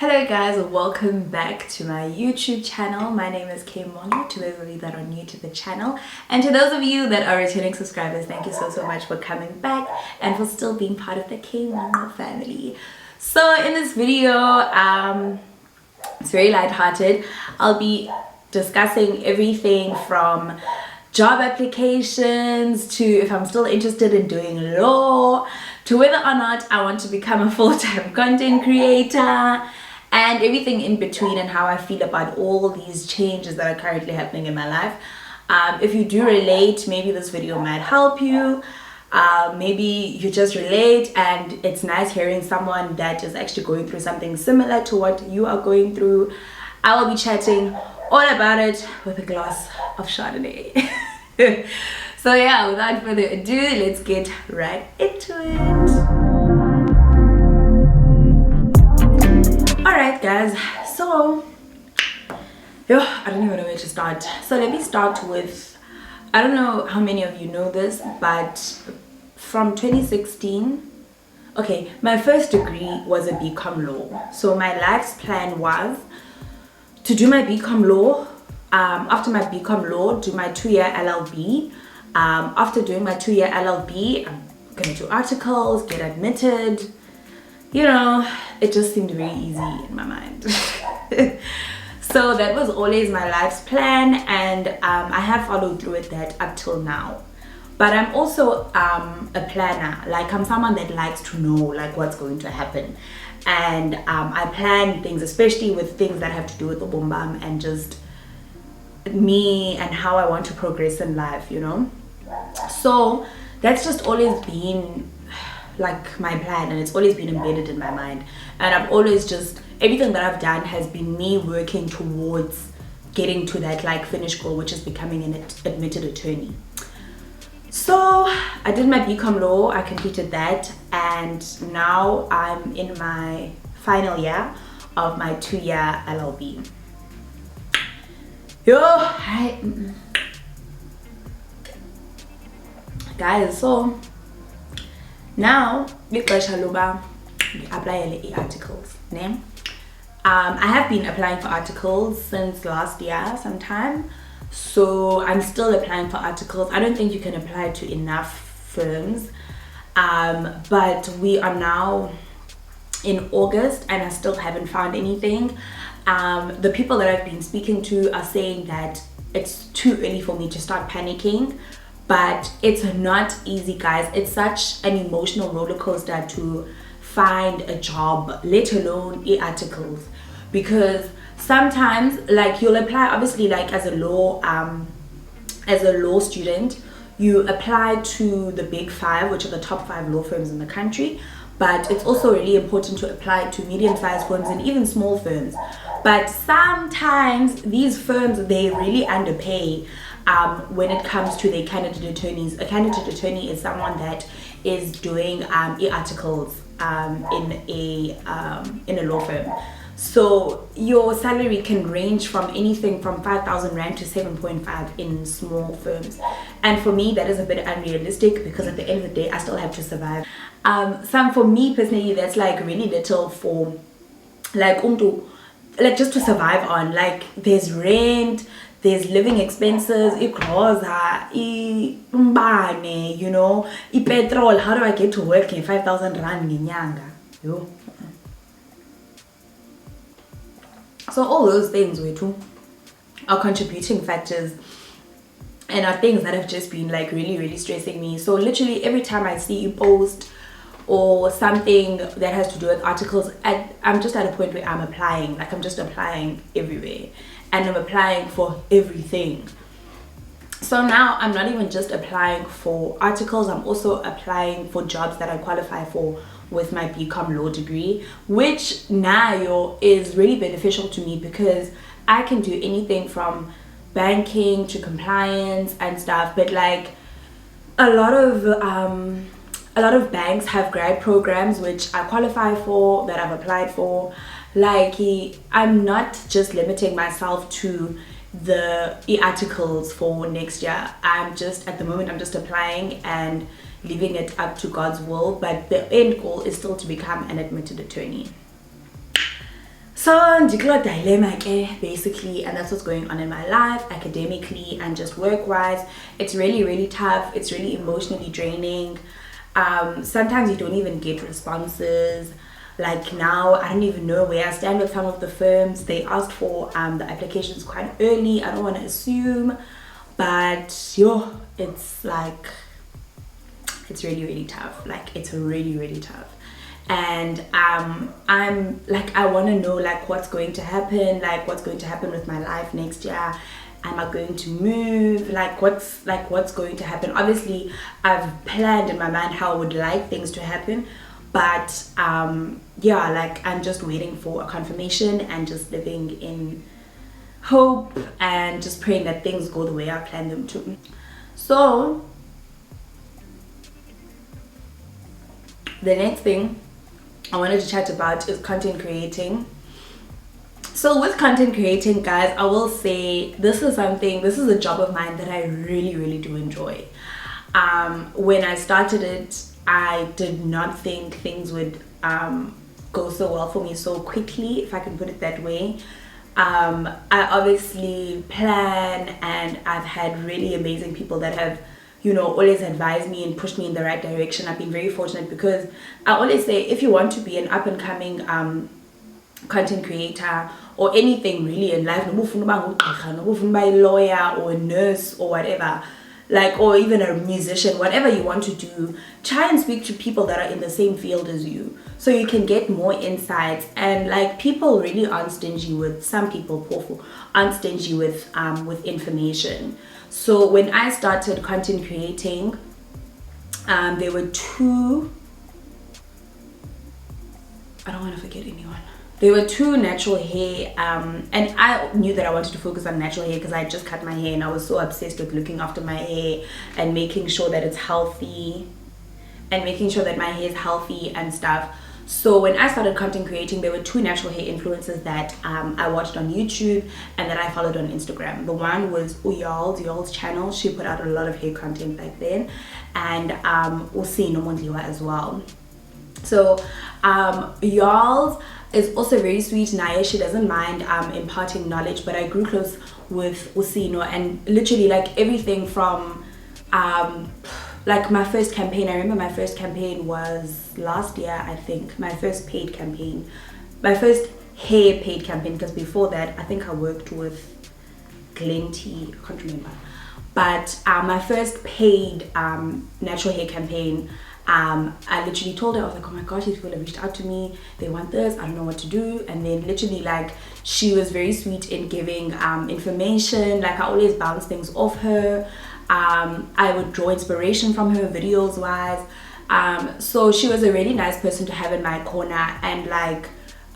Hello guys, welcome back to my YouTube channel. My name is Monqo, to those of you that are new to the channel, and to those of you that are returning subscribers, thank you so much for coming back and for still being part of the Monqo family. So in this video, it's very light-hearted. I'll be discussing everything from job applications to if I'm still interested in doing law, to whether or not I want to become a full-time content creator, and everything in between, and how I feel about all these changes that are currently happening in my life. If you do relate, maybe this video might help you. Maybe you just relate and it's nice hearing someone that is actually going through something similar to what you are going through. I will be chatting all about it with a glass of Chardonnay. So yeah, without further ado, let's get right into it. Alright guys, so I don't even know where to start. So let me start with, I don't know how many of you know this, but from 2016, okay, my first degree was a BCom law. So my life's plan was to do my BCom law, after my BCom law, do my 2-year LLB. After doing my 2-year LLB, I'm gonna do articles, get admitted. You know, it just seemed very easy in my mind. So that was always my life's plan, and I have followed through with that up till now. But I'm also a planner. Like, I'm someone that likes to know like what's going to happen, and I plan things, especially with things that have to do with the boom and just me and how I want to progress in life, you know. So that's just always been like my plan, and it's always been embedded in my mind, and I've always just, everything that I've done has been me working towards getting to that like finished goal, which is becoming an admitted attorney. So I did my BCom law, I completed that, and now I'm in my final year of my 2-year LLB. Guys, so now I apply articles. I have been applying for articles since last year sometime, so I'm still applying for articles. I don't think you can apply to enough firms, but we are now in August and I still haven't found anything. The people that I've been speaking to are saying that it's too early for me to start panicking, but it's not easy, guys. It's such an emotional roller coaster to find a job, let alone articles, because sometimes like you'll apply, obviously, like as a law student, you apply to the big 5, which are the top 5 law firms in the country, but it's also really important to apply to medium-sized firms and even small firms. But sometimes these firms, they really underpay when it comes to their candidate attorneys. A candidate attorney is someone that is doing articles in a law firm. So your salary can range from anything from 5,000 Rand to 7.5 in small firms. And for me, that is a bit unrealistic, because at the end of the day, I still have to survive. For me personally, that's like really little for like just to survive on. Like, there's rent, there's living expenses, ikroza, umbane, you know, petrol. How do I get to work in 5,000 Rand ngenyanga? Yo. So all those things are contributing factors and are things that have just been like really stressing me. So literally every time I see you post or something that has to do with articles, I'm just at a point where I'm applying. Like, I'm just applying everywhere, and I'm applying for everything. So now I'm not even just applying for articles, I'm also applying for jobs that I qualify for with my BCom law degree, which now is really beneficial to me, because I can do anything from banking to compliance and stuff. But like a lot of banks have grad programs which I qualify for, that I've applied for. Like, I'm not just limiting myself to the articles for next year. At the moment I'm just applying and leaving it up to God's will, but the end goal is still to become an admitted attorney. So ndikula dilemma ke basically, and that's what's going on in my life academically and just work-wise. It's really tough. It's really emotionally draining. Sometimes you don't even get responses. Like now, I don't even know where I stand with some of the firms. They asked for the applications quite early. I don't want to assume, but yo, it's like, it's really tough. Like it's really tough. And I'm like, I want to know like what's going to happen, like what's going to happen with my life next year. Am I going to move? Like what's going to happen? Obviously I've planned in my mind how I would like things to happen, but yeah, like I'm just waiting for a confirmation and just living in hope and just praying that things go the way I planned them to. So the next thing I wanted to chat about is content creating. So with content creating, guys, I will say this is a job of mine that I really do enjoy. When I started it, I did not think things would go so well for me so quickly, if I can put it that way. I obviously plan, and I've had really amazing people that have, you know, always advised me and pushed me in the right direction. I've been very fortunate because I always say, if you want to be an up and coming content creator or anything really in life, no a lawyer or a nurse or whatever, like, or even a musician, whatever you want to do, try and speak to people that are in the same field as you, so you can get more insights. And like, people really aren't stingy with, some people aren't stingy with information. So when I started content creating, there were two, I don't want to forget anyone. There were two natural hair, and I knew that I wanted to focus on natural hair because I just cut my hair and I was so obsessed with looking after my hair and making sure that it's healthy and making sure that my hair is healthy and stuff. So when I started content creating, there were two natural hair influencers that I watched on YouTube and that I followed on Instagram. The one was Uyal's channel. She put out a lot of hair content back then, and Usi Nomondliwa as well. So Uyal's is also very sweet. Naya, she doesn't mind imparting knowledge, but I grew close with Usino, and literally like everything from like my first campaign. I remember my first campaign was last year, I think. My first paid campaign, my first hair paid campaign, because before that I think I worked with Glenty, I can't remember. But my first paid natural hair campaign, I literally told her, I was like, oh my gosh, these people have reached out to me, they want this, I don't know what to do. And then literally like, she was very sweet in giving information. Like I always bounce things off her. I would draw inspiration from her videos wise. So she was a really nice person to have in my corner. And like,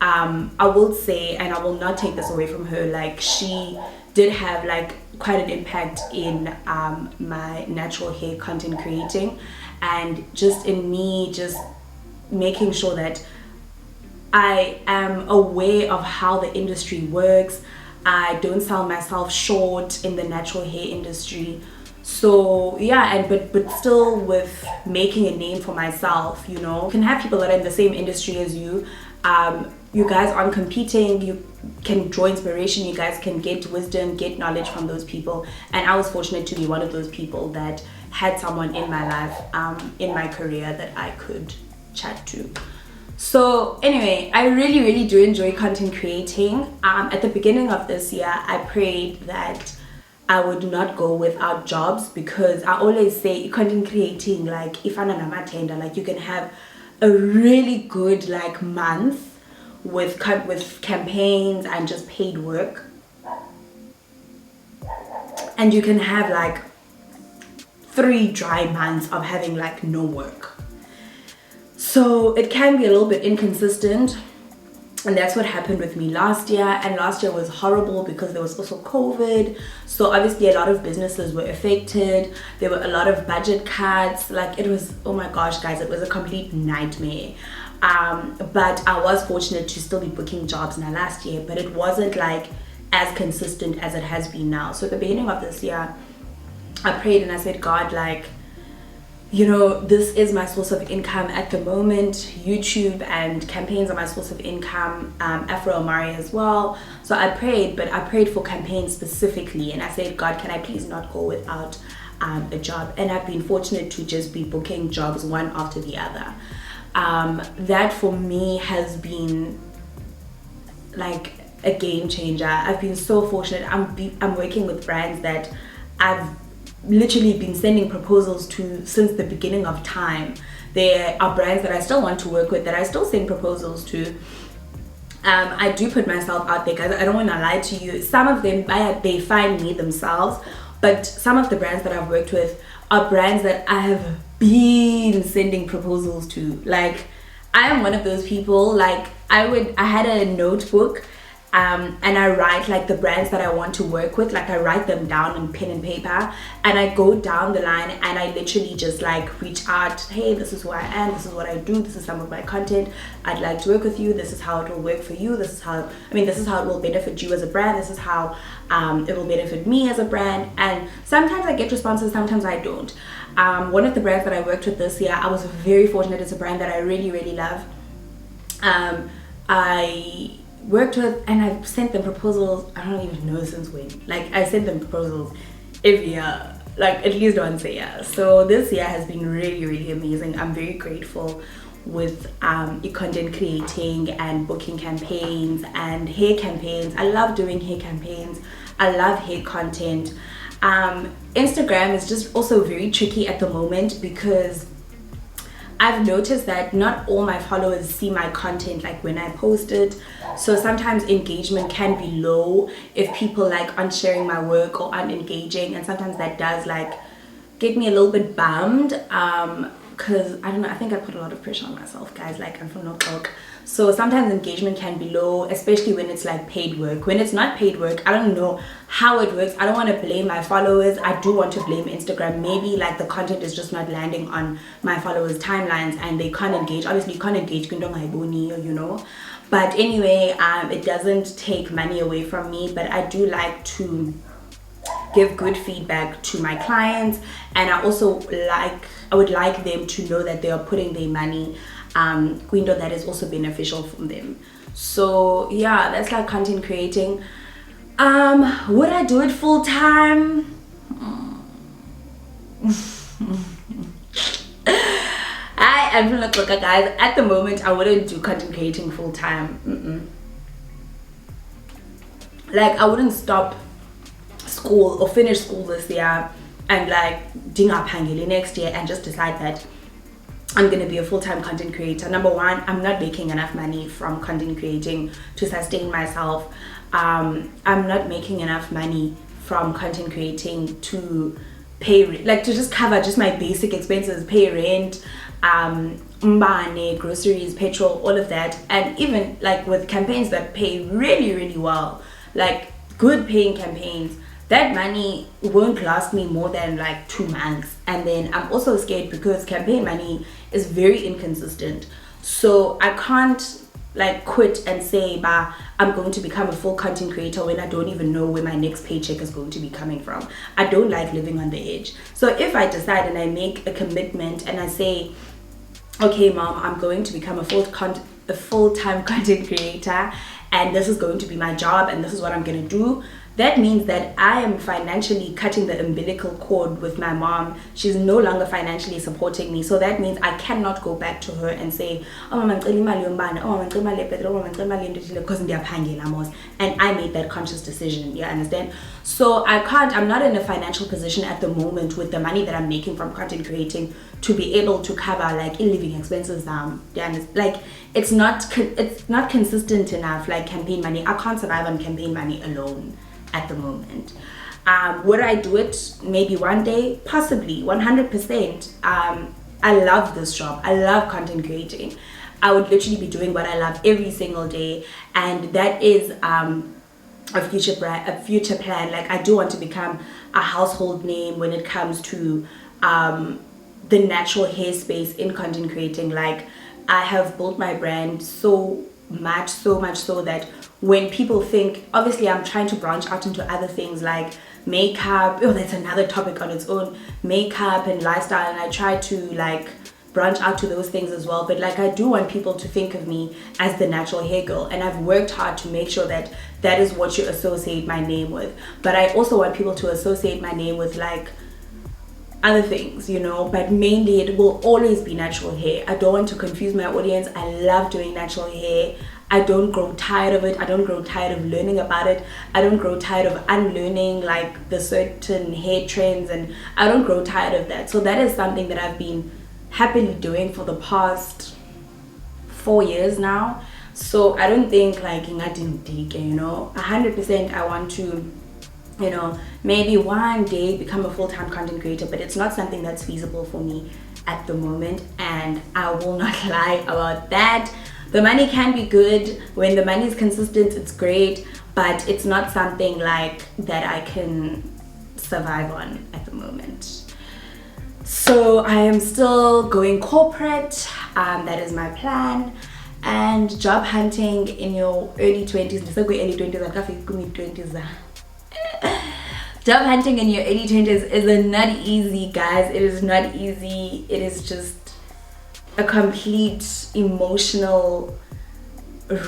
I will say, and I will not take this away from her, like she did have like quite an impact in my natural hair content creating, and just in me just making sure that I am aware of how the industry works. I don't sell myself short in the natural hair industry. So yeah, and but still with making a name for myself, you know. You can have people that are in the same industry as you. You guys aren't competing, you can draw inspiration, you guys can get wisdom, get knowledge from those people. And I was fortunate to be one of those people that had someone in my life, in my career, that I could chat to. So anyway, I really do enjoy content creating. At the beginning of this year, I prayed that I would not go without jobs, because I always say content creating, like if I'm an tender, like you can have a really good like month with campaigns and just paid work, and you can have like 3 dry months of having like no work. So it can be a little bit inconsistent, and that's what happened with me last year. And last year was horrible because there was also COVID, so obviously a lot of businesses were affected. There were a lot of budget cuts. Like it was, oh my gosh guys, it was a complete nightmare. But I was fortunate to still be booking jobs now last year, but it wasn't like as consistent as it has been now. So at the beginning of this year, I prayed and I said, God, like you know, this is my source of income at the moment. YouTube and campaigns are my source of income. Afro Amari as well. So I prayed, but I prayed for campaigns specifically, and I said, God, can I please not go without a job? And I've been fortunate to just be booking jobs one after the other. That for me has been like a game changer. I've been so fortunate. I'm working with brands that I've literally been sending proposals to since the beginning of time. There are brands that I still want to work with, that I still send proposals to. I do put myself out there, guys. I don't want to lie to you. Some of them, they find me themselves, but some of the brands that I've worked with are brands that I have been sending proposals to. Like, I am one of those people. Like, I had a notebook, and I write like the brands that I want to work with. Like, I write them down on pen and paper, and I go down the line, and I literally just like reach out. Hey, this is who I am. This is what I do. This is some of my content. I'd like to work with you. This is how it will work for you. This is how it will benefit you as a brand. This is how it will benefit me as a brand. And sometimes I get responses, sometimes I don't. One of the brands that I worked with this year, I was very fortunate. It's a brand that I really, really love. I worked with, and I've sent them proposals, I don't even know since when. Like, I sent them proposals every year, like at least once a year. So this year has been really, really amazing. I'm very grateful with content creating and booking campaigns and hair campaigns. I love doing hair campaigns. I love hair content. Instagram is just also very tricky at the moment, because I've noticed that not all my followers see my content like when I post it. So sometimes engagement can be low if people like aren't sharing my work or aren't engaging, and sometimes that does like get me a little bit bummed, because I don't know, I think I put a lot of pressure on myself, guys. Like, I'm from North York, so sometimes engagement can be low, especially when it's like paid work. When it's not paid work, I don't know how it works. I don't want to blame my followers. I do want to blame Instagram. Maybe like the content is just not landing on my followers' timelines and they can't engage. Obviously you can't engage, you know. But anyway, it doesn't take money away from me, but I do like to give good feedback to my clients, and I would like them to know that they are putting their money window that is also beneficial from them. So yeah, that's like content creating. Would I do it full time? I am from Lokoka, guys. At the moment, I wouldn't do content creating full time. Like, I wouldn't stop school or finish school this year and like dinga pangeli next year and just decide that I'm going to be a full-time content creator. Number one, I'm not making enough money from content creating to sustain myself. I'm not making enough money from content creating to pay, like to just cover just my basic expenses, pay rent, mbane, groceries, petrol, all of that. And even like with campaigns that pay really, really well, like good paying campaigns, that money won't last me more than like 2 months. And then I'm also scared because campaign money is very inconsistent. So I can't like quit and say, bah, I'm going to become a full content creator when I don't even know where my next paycheck is going to be coming from. I don't like living on the edge. So if I decide and I make a commitment and I say, okay, mom, I'm going to become a full-time content creator, and this is going to be my job, and this is what I'm going to do, that means that I am financially cutting the umbilical cord with my mom. She's no longer financially supporting me. So that means I cannot go back to her and say, oh, mama, ngicela imali yombane, oh, mama, ngicela imali yepetrol, oh, mama, ngicela imali yentutile, because ndiyaphangela mos. And I made that conscious decision, you understand? So I'm not in a financial position at the moment with the money that I'm making from content creating to be able to cover like living expenses. Like it's not consistent enough, like campaign money. I can't survive on campaign money alone at the moment. Would I do it maybe one day? Possibly, 100%. I love this job. I love content creating. I would literally be doing what I love every single day, and that is a future plan. Like, I do want to become a household name when it comes to the natural hair space in content creating. Like, I have built my brand so much so that when people think, obviously I'm trying to branch out into other things like makeup. Oh, that's another topic on its own. Makeup and lifestyle, and I try to like branch out to those things as well. But like, I do want people to think of me as the natural hair girl, and I've worked hard to make sure that that is what you associate my name with. But I also want people to associate my name with like other things, you know, but mainly it will always be natural hair. I don't want to confuse my audience. I love doing natural hair. I don't grow tired of it. I don't grow tired of learning about it. I don't grow tired of unlearning like the certain hair trends, and I don't grow tired of that. So that is something that I've been happily doing for the past 4 years now. So I don't think like, you know, 100% I want to, you know, maybe one day become a full-time content creator, but it's not something that's feasible for me at the moment, and I will not lie about that. The money can be good. When the money is consistent, it's great, but it's not something like that I can survive on at the moment. So I am still going corporate, that is my plan. And job hunting in your early 20s, job hunting in your early 20s is not easy, guys. It is not easy. It is just a complete emotional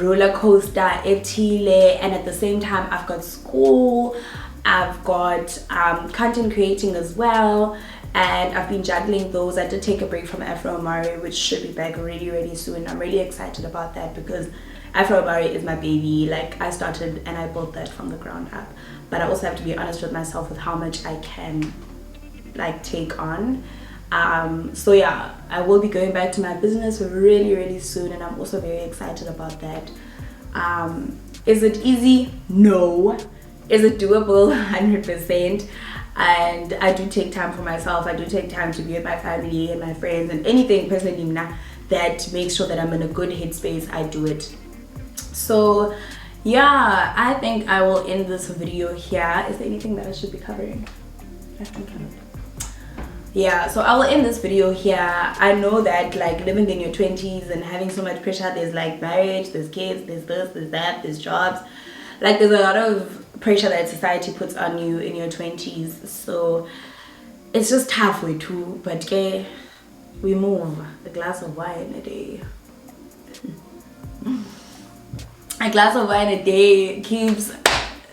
roller coaster, and at the same time I've got school, I've got content creating as well, and I've been juggling those. I did take a break from Afro Amari, which should be back really soon. I'm really excited about that because Afro Amari is my baby. Like, I started and I built that from the ground up, but I also have to be honest with myself with how much I can like take on. So yeah, I will be going back to my business really soon, and I'm also very excited about that. Is it easy? No. Is it doable? 100%. And I do take time for myself. I do take time to be with my family and my friends, and anything personally that makes sure that I'm in a good headspace, I do it. So yeah, I think I will end this video here. Is there anything that I should be covering? I think yeah, so I will end this video here. I know that like living in your 20s and having so much pressure, there's like marriage, there's kids, there's this, there's that, there's jobs, like there's a lot of pressure that society puts on you in your 20s. So it's just halfway too, but okay, we move. A glass of wine a day. A glass of wine a day keeps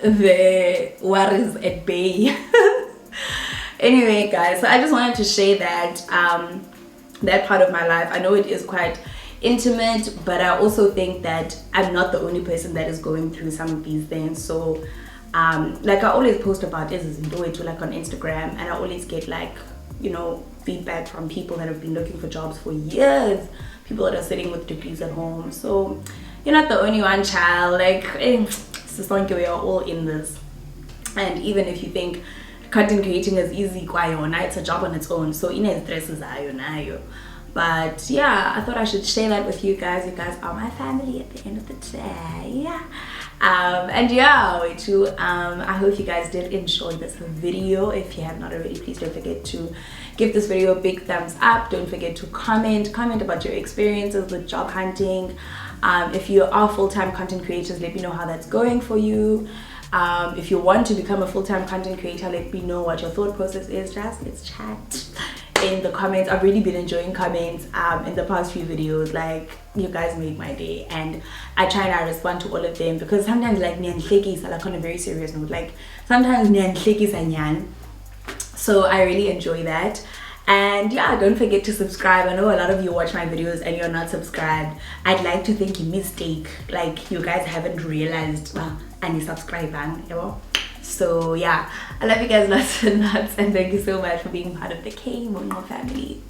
the worries at bay. Anyway, guys, so I just wanted to share that that part of my life. I know it is quite intimate, but I also think that I'm not the only person that is going through some of these things. So like I always post about this like on Instagram, and I always get like, you know, feedback from people that have been looking for jobs for years, people that are sitting with degrees at home. So you're not the only one, child. Like, we are all in this. And even if you think content creating is easy, it's a job on its own, so stresses are. But yeah, I thought I should share that with you guys. You guys are my family at the end of the day. And yeah, I hope you guys did enjoy this video. If you have not already, please don't forget to give this video a big thumbs up. Don't forget to comment about your experiences with job hunting. If you are full-time content creators, let me know how that's going for you. If you want to become a full-time content creator, let me know what your thought process is. Let's chat in the comments. I've really been enjoying comments in the past few videos. Like, you guys make my day, and I try and I respond to all of them, because sometimes like like on a very serious note, like sometimes so I really enjoy that. And yeah, don't forget to subscribe. I know a lot of you watch my videos and you're not subscribed. I'd like to think you mistake, like you guys haven't realized and you subscribe, you know? So yeah, I love you guys lots and lots, and thank you so much for being part of the K Monqo family.